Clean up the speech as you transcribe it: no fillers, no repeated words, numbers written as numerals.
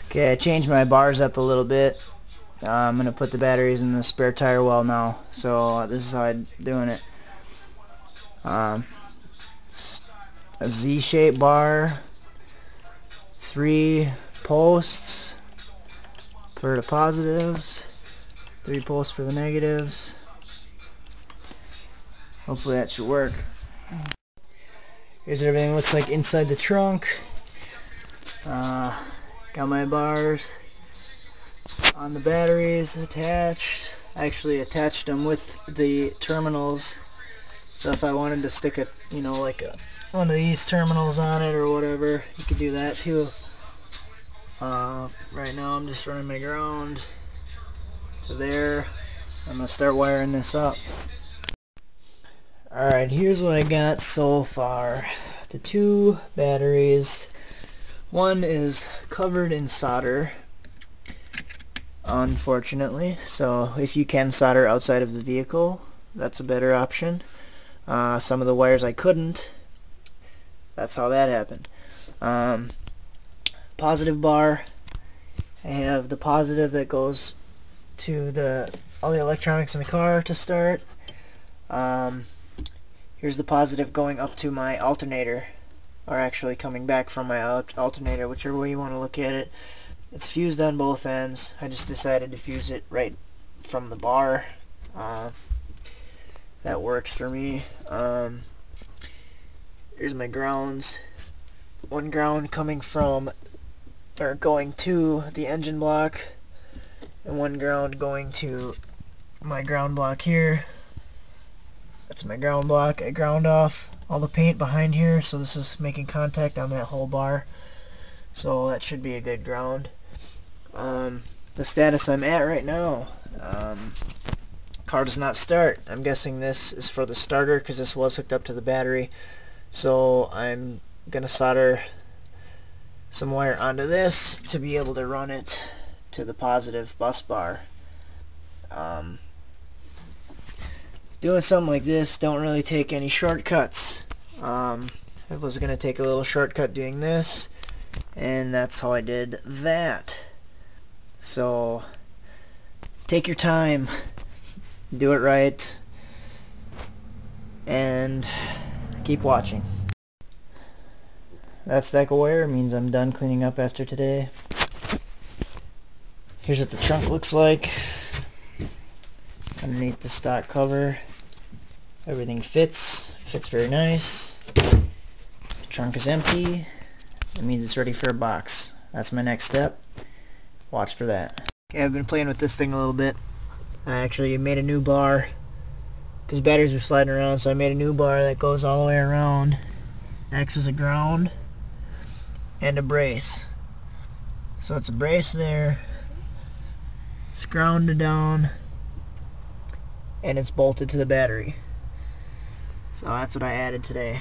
Okay, I changed my bars up a little bit. I'm going to put the batteries in the spare tire well now. So this is how I'm doing it. A Z-shaped bar, 3 posts for the positives, 3 posts for the negatives. Hopefully that should work. Here's what everything looks like inside the trunk. Got my bars on the batteries attached. I actually attached them with the terminals, so if I wanted to stick a, you know, like one of these terminals on it or whatever, you could do that too. Right now I'm just running my ground to there. I'm gonna start wiring this up. Alright, here's what I got so far. The 2 batteries. One is covered in solder, unfortunately, so if you can solder outside of the vehicle, that's a better option. Some of the wires I couldn't. That's how that happened. Positive bar. I have the positive that goes to all the electronics in the car to start. Here's the positive going up to my alternator, or actually coming back from my alternator, whichever way you want to look at it. It's fused on both ends. I just decided to fuse it right from the bar. That works for me. Here's my grounds. One ground coming from, or going to the engine block, and one ground going to my ground block here. That's my ground block. I ground off all the paint behind here, so this is making contact on that whole bar, so that should be a good ground. The status I'm at right now, car does not start. I'm guessing this is for the starter because this was hooked up to the battery, so I'm gonna solder some wire onto this to be able to run it to the positive bus bar. Doing something like this don't really take any shortcuts. I was going to take a little shortcut doing this, and that's how I did that. So take your time, do it right, and keep watching. That stack of wire means I'm done cleaning up after today. Here's what the trunk looks like underneath the stock cover. Everything fits very nice. The trunk is empty. It means it's ready for a box. That's my next step. Watch for that. Okay, I've been playing with this thing a little bit. I actually made a new bar because batteries are sliding around, so I made a new bar that goes all the way around, acts as a ground and a brace. So it's a brace there, it's grounded down, and it's bolted to the battery. So that's what I added today.